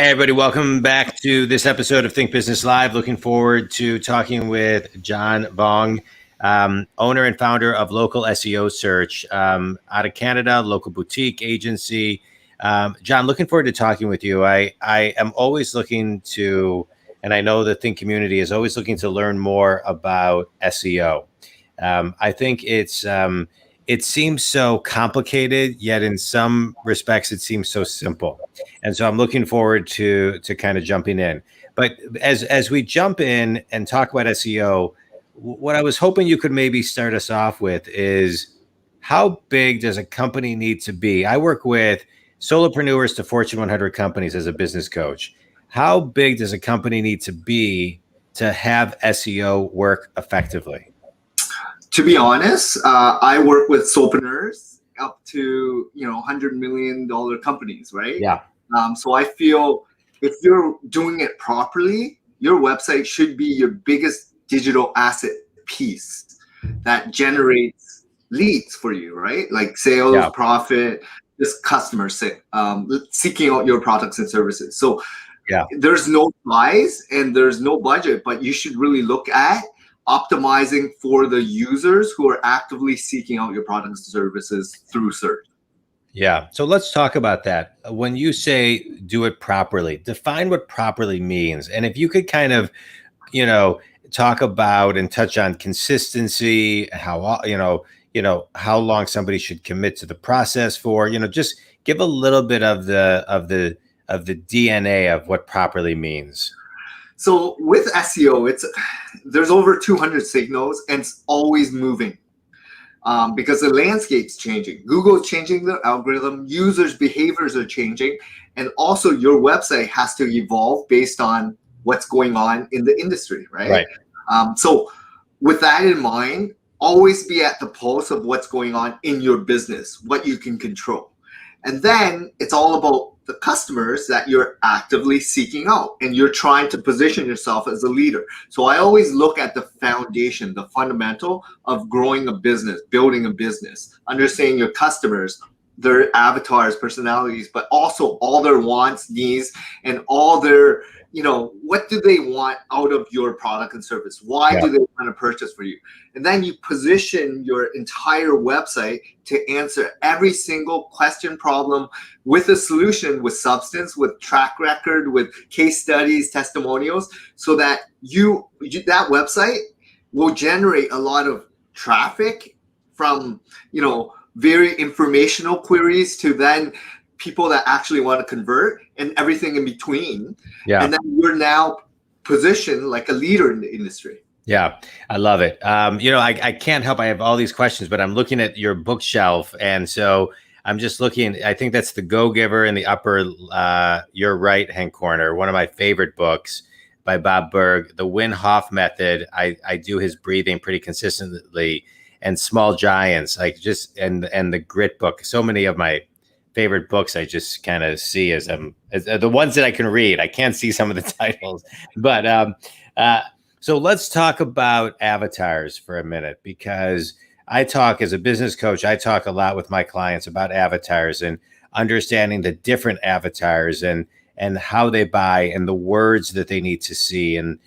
Hey, everybody, welcome back to this episode of Think Business Live. Looking forward to talking with John Vuong, owner and founder of Local SEO Search, out of Canada, local boutique agency. John, looking forward to talking with you. I am always looking to, and I know the Think community is always looking to learn more about SEO. I think it seems so complicated, yet in some respects it seems so simple. And so I'm looking forward to kind of jumping in. But as we jump in and talk about SEO, what I was hoping you could maybe start us off with is, how big does a company need to be? I work with solopreneurs to Fortune 100 companies as a business coach. How big does a company need to be to have SEO work effectively? To be honest, I work with solopreneurs up to $100 million companies, right? Yeah. So I feel if you're doing it properly, your website should be your biggest digital asset piece that generates leads for you, right? Like sales, profit, just customers seeking out your products and services. So there's no price and there's no budget, but you should really look at optimizing for the users who are actively seeking out your products and services through search. Yeah. So let's talk about that. When you say do it properly, define what properly means. And if you could kind of, talk about and touch on consistency, how, how long somebody should commit to the process for, just give a little bit of the DNA of what properly means. So with SEO, there's over 200 signals and it's always moving because the landscape's changing. Google's changing their algorithm, users' behaviors are changing, and also your website has to evolve based on what's going on in the industry, right? So with that in mind, always be at the pulse of what's going on in your business, what you can control. And then it's all about the customers that you're actively seeking out, and you're trying to position yourself as a leader. So I always look at the foundation, the fundamental of growing a business, building a business, understanding your customers, their avatars, personalities, but also all their wants, needs, and all their, what do they want out of your product and service? Why do they want to purchase for you? And then you position your entire website to answer every single question, problem with a solution, with substance, with track record, with case studies, testimonials, so that that website will generate a lot of traffic from, very informational queries to then people that actually want to convert and everything in between. And then you're now positioned like a leader in the industry. Yeah, I love it. I can't help. I have all these questions, but I'm looking at your bookshelf. And so I'm just looking. I think that's The Go-Giver in the upper, your right-hand corner. One of my favorite books by Bob Burg. The Wim Hof Method. I do his breathing pretty consistently. And Small Giants, and the Grit book. So many of my favorite books I just kind of see as the ones that I can read. I can't see some of the titles, but so let's talk about avatars for a minute, because I talk as a business coach. I talk a lot with my clients about avatars and understanding the different avatars and how they buy and the words that they need to see and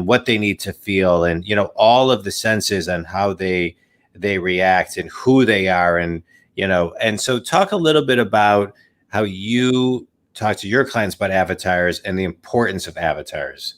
what they need to feel, and all of the senses and how they react and who they are, and so talk a little bit about how you talk to your clients about avatars and the importance of avatars.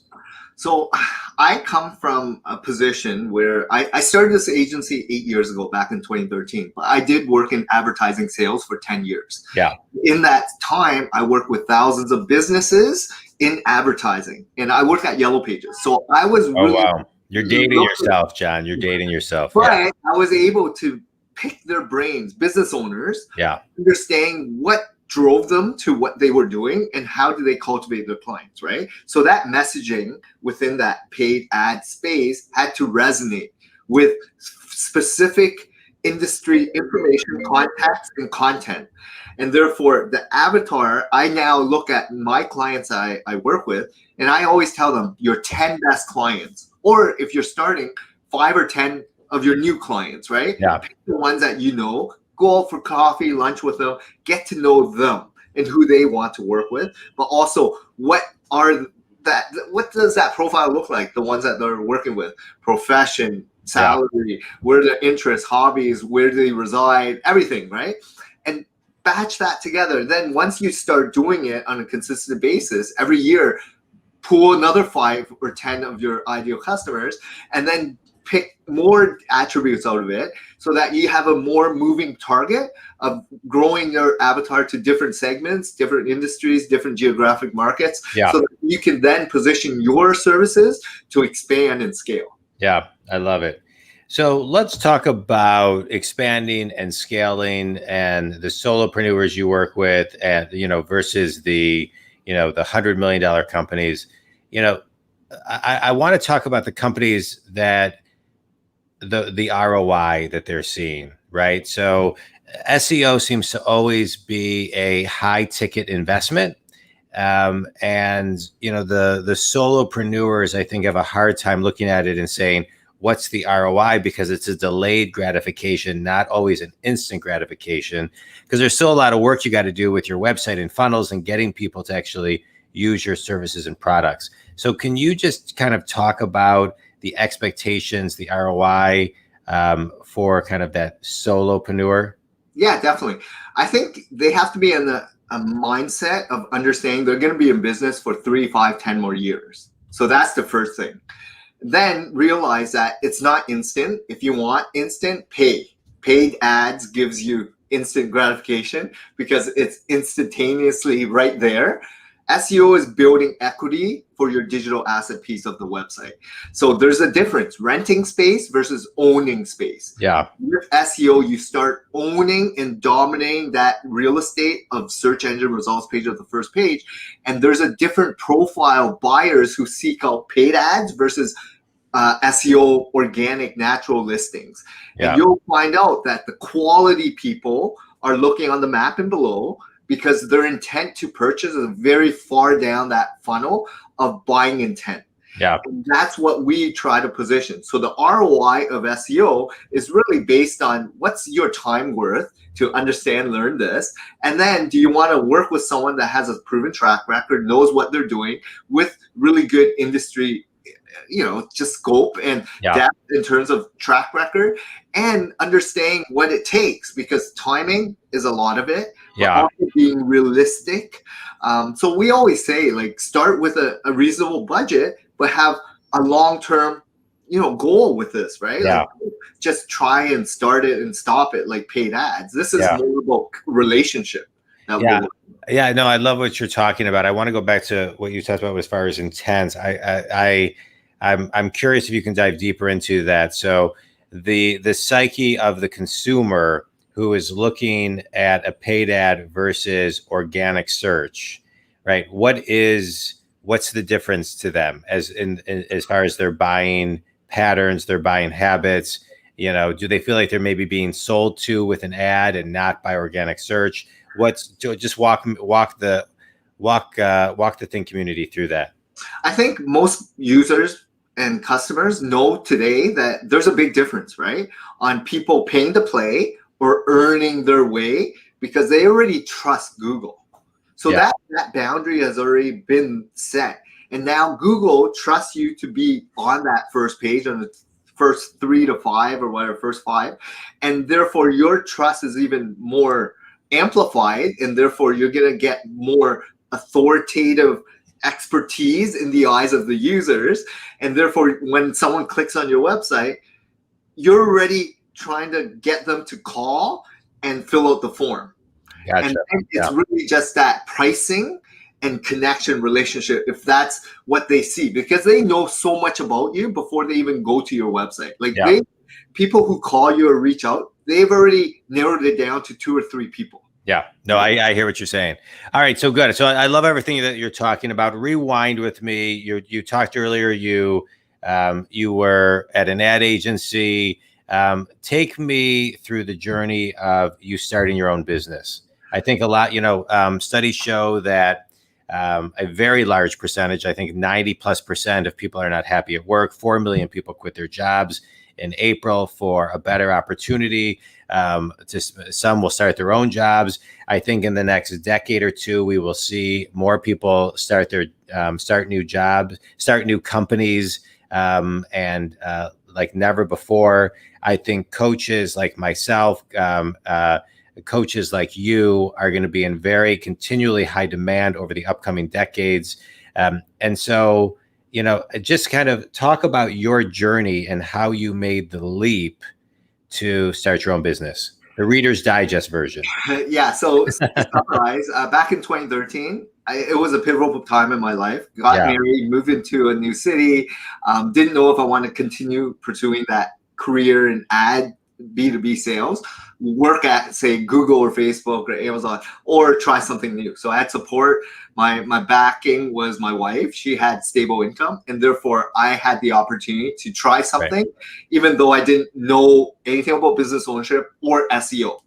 So I come from a position where I started this agency 8 years ago, back in 2013, but I did work in advertising sales for 10 years. Yeah. In that time, I worked with thousands of businesses in advertising, and I worked at Yellow Pages. So I was really... Oh, wow. You're dating yourself, John. You're dating yourself. But I was able to pick their brains, business owners, understand what drove them to what they were doing and how do they cultivate their clients, right? So that messaging within that paid ad space had to resonate with specific industry information, context, and content. And therefore, the avatar, I now look at my clients I work with, and I always tell them your 10 best clients. Or if you're starting, 5 or 10 of your new clients, right? Yeah. Pick the ones that go out for coffee, lunch with them, get to know them, and who they want to work with, but also what does that profile look like? The ones that they're working with, profession, salary, where their interests, hobbies, where do they reside, everything, right? And batch that together. Then once you start doing it on a consistent basis every year, pull another 5 or 10 of your ideal customers, and then pick more attributes out of it so that you have a more moving target of growing your avatar to different segments, different industries, different geographic markets, so that you can then position your services to expand and scale. Yeah, I love it. So let's talk about expanding and scaling and the solopreneurs you work with, and versus the the $100 million companies. I want to talk about the companies that the ROI that they're seeing, right? So SEO seems to always be a high ticket investment. And the solopreneurs, I think, have a hard time looking at it and saying, what's the ROI? Because it's a delayed gratification, not always an instant gratification, because there's still a lot of work you got to do with your website and funnels and getting people to actually use your services and products. So can you just kind of talk about the expectations, the ROI for kind of that solopreneur? Yeah, definitely. I think they have to be in a mindset of understanding they're going to be in business for 3, 5, 10 more years. So that's the first thing. Then realize that it's not instant. If you want instant, pay. Paid ads gives you instant gratification because it's instantaneously right there. SEO is building equity for your digital asset piece of the website. So there's a difference, renting space versus owning space. Yeah. With SEO, you start owning and dominating that real estate of search engine results page of the first page. And there's a different profile buyers who seek out paid ads versus SEO organic natural listings. Yeah. And you'll find out that the quality people are looking on the map and below, because their intent to purchase is very far down that funnel of buying intent. Yeah. And that's what we try to position. So the ROI of SEO is really based on what's your time worth to understand, learn this. And then do you want to work with someone that has a proven track record, knows what they're doing with really good industry, just scope and depth in terms of track record, and understanding what it takes, because timing is a lot of it. Yeah. Also being realistic. So we always say, like, start with a reasonable budget, but have a long-term, goal with this, right? Yeah. Like, just try and start it and stop it like paid ads. This is more about relationship. Yeah, no, I love what you're talking about. I want to go back to what you talked about as far as intent. I'm curious if you can dive deeper into that. So the psyche of the consumer who is looking at a paid ad versus organic search, right? What's the difference to them as far as their buying patterns, their buying habits? Do they feel like they're maybe being sold to with an ad and not by organic search? Just walk the Think community through that. I think most users and customers know today that there's a big difference, right? On people paying to play or earning their way, because they already trust Google. So that boundary has already been set. And now Google trusts you to be on that first page, on the first 3 to 5 or whatever, first 5. And therefore your trust is even more amplified. And therefore you're going to get more authoritative expertise in the eyes of the users. And therefore, when someone clicks on your website, you're already trying to get them to call and fill out the form. Gotcha. And it's really just that pricing and connection relationship, if that's what they see, because they know so much about you before they even go to your website. Like people who call you or reach out, they've already narrowed it down to 2 or 3 people. Yeah, no, I hear what you're saying. All right, so good. So I love everything that you're talking about. Rewind with me. You talked earlier. You were at an ad agency. Take me through the journey of you starting your own business. I think a lot. Studies show that a very large percentage, I think 90+% of people are not happy at work. 4 million people quit their jobs in April for a better opportunity. Just some will start their own jobs. I think in the next decade or two, we will see more people start new jobs, start new companies, and like never before. I think coaches like myself, coaches like you are going to be in very continually high demand over the upcoming decades. And so, just kind of talk about your journey and how you made the leap to start your own business, the Reader's Digest version. Yeah. So to summarize, back in 2013, it was a pivotal time in my life. Got married, moved into a new city. Didn't know if I want to continue pursuing that career in B2B sales, work at, say, Google or Facebook or Amazon, or try something new. So I had support. My backing was my wife. She had stable income, and therefore I had the opportunity to try something, even though I didn't know anything about business ownership or SEO.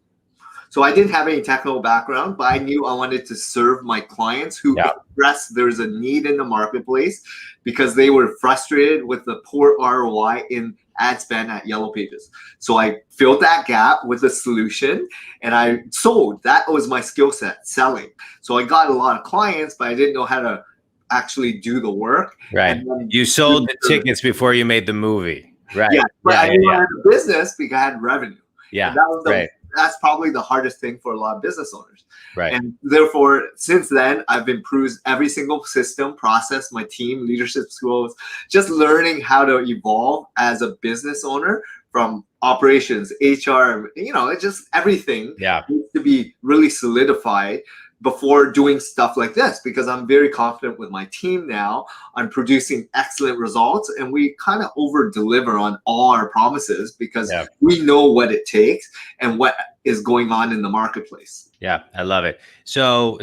So I didn't have any technical background, but I knew I wanted to serve my clients who expressed there's a need in the marketplace because they were frustrated with the poor ROI in ad spend at Yellow Pages. So I filled that gap with a solution and I sold. That was my skill set, selling. So I got a lot of clients, but I didn't know how to actually do the work. Right. You sold the tickets before you made the movie. Right. Yeah. But I knew I had a business because I had revenue. Yeah. And that was that's probably the hardest thing for a lot of business owners. Right. And therefore, since then, I've improved every single system, process, my team, leadership skills, just learning how to evolve as a business owner from operations, HR, it's just everything needs to be really solidified before doing stuff like this, because I'm very confident with my team now on producing excellent results, and we kind of over deliver on all our promises because we know what it takes and what is going on in the marketplace. Yeah, I love it. So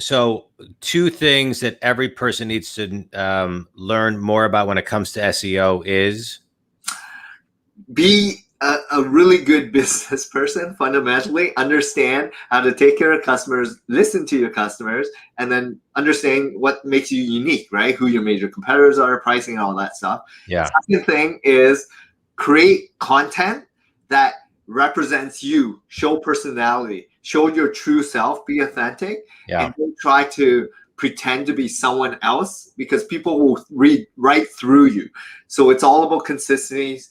two things that every person needs to learn more about when it comes to SEO is be a really good business person, fundamentally understand how to take care of customers, listen to your customers, and then understand what makes you unique, right? Who your major competitors are, pricing, and all that stuff. Yeah. Second thing is create content that represents you, show personality, show your true self, be authentic, and don't try to pretend to be someone else because people will read right through you. So it's all about consistency,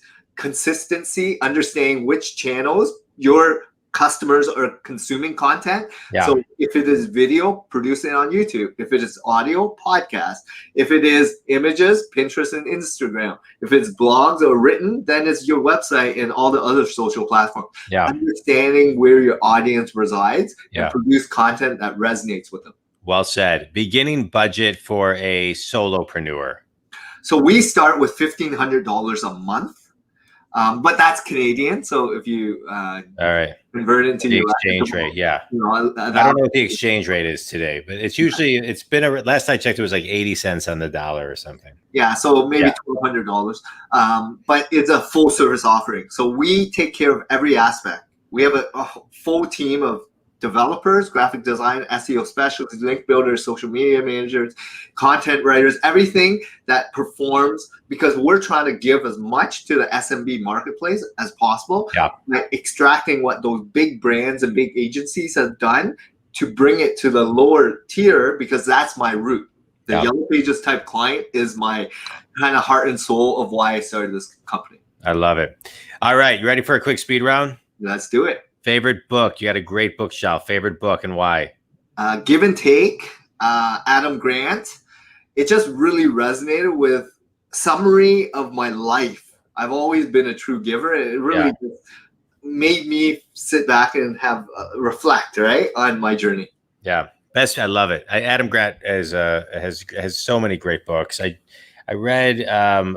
understanding which channels your customers are consuming content. So if it is video, produce it on YouTube. If it is audio, podcast. If it is images, Pinterest and Instagram. If it's blogs or written, then it's your website and all the other social platforms. Understanding where your audience resides and produce content that resonates with them. Well said. Beginning budget for a solopreneur. So we start with $1,500 a month. But that's Canadian, so if you convert it into the exchange rate, I don't know what the exchange rate is today, but it's been last I checked, it was like 80 cents on the dollar or something. Yeah, so maybe $1,200. But it's a full service offering, so we take care of every aspect. We have a full team of developers, graphic design, SEO specialists, link builders, social media managers, content writers, everything that performs, because we're trying to give as much to the SMB marketplace as possible, by extracting what those big brands and big agencies have done to bring it to the lower tier, because that's my route. The Yellow Pages type client is my kind of heart and soul of why I started this company. I love it. All right, you ready for a quick speed round? Let's do it. Favorite book? You got a great bookshelf. Favorite book and why? Give and Take, Adam Grant. It just really resonated with summary of my life. I've always been a true giver. It really just made me sit back and have reflect, right, on my journey. Yeah, best. I love it. Adam Grant has so many great books. I read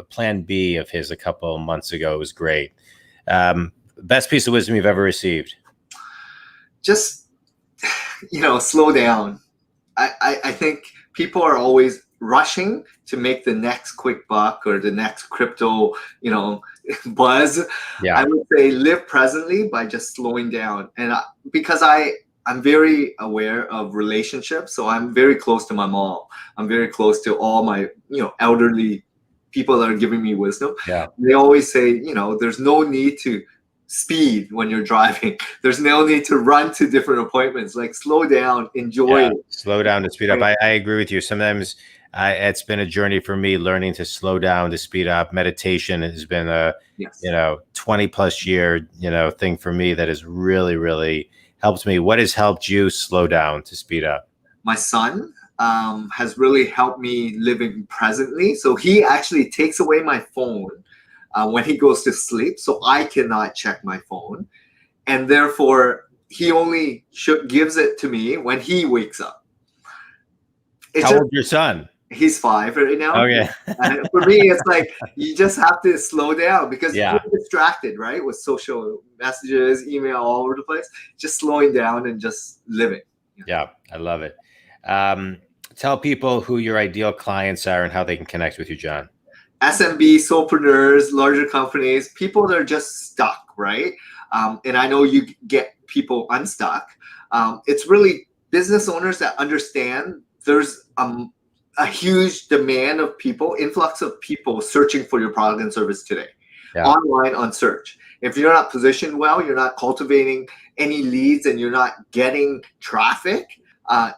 Plan B of his a couple of months ago. It was great. Best piece of wisdom you've ever received? Just, slow down. I think people are always rushing to make the next quick buck or the next crypto, buzz. I would say live presently by just slowing down. And because I'm very aware of relationships, so I'm very close to my mom. I'm very close to all my, elderly people that are giving me wisdom. They always say, there's no need to speed when you're driving. There's no need to run to different appointments. Like slow down, enjoy it. Slow down to speed up. I agree with you. Sometimes it's been a journey for me learning to slow down to speed up. Meditation has been a 20 plus year thing for me that has really, really helped me. What has helped you slow down to speed up? My son has really helped me living presently. So he actually takes away my phone when he goes to sleep, so I cannot check my phone, and therefore he only gives it to me when he wakes up. How old is your son? He's 5 right now. Okay. And for me, it's like you just have to slow down because you're distracted, right? With social messages, email all over the place. Just slowing down and just living. Yeah, I love it. Tell people who your ideal clients are and how they can connect with you, John. SMB, solopreneurs, larger companies, people that are just stuck, right? And I know you get people unstuck. It's really business owners that understand there's a huge demand of people, influx of people searching for your product and service today, online on search. If you're not positioned well, you're not cultivating any leads, and you're not getting traffic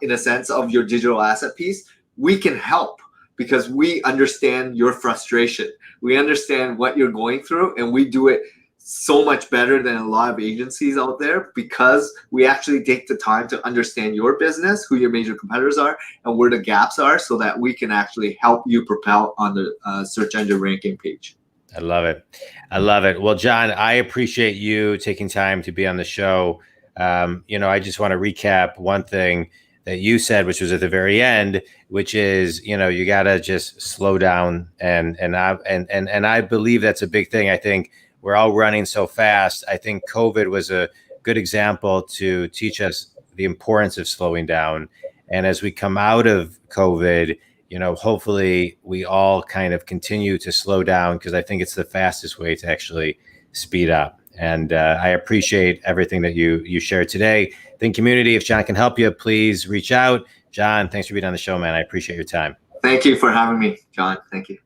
in a sense of your digital asset piece, we can help. Because we understand your frustration. We understand what you're going through, and we do it so much better than a lot of agencies out there because we actually take the time to understand your business, who your major competitors are, and where the gaps are so that we can actually help you propel on the search engine ranking page. I love it. I love it. Well, John, I appreciate you taking time to be on the show. I just want to recap one thing that you said, which was at the very end, which is, you got to just slow down. And I believe that's a big thing. I think we're all running so fast. I think COVID was a good example to teach us the importance of slowing down. And as we come out of COVID, hopefully we all kind of continue to slow down, because I think it's the fastest way to actually speed up. And I appreciate everything that you shared today. Think community, if John can help you, please reach out. John, thanks for being on the show, man. I appreciate your time. Thank you for having me, John. Thank you.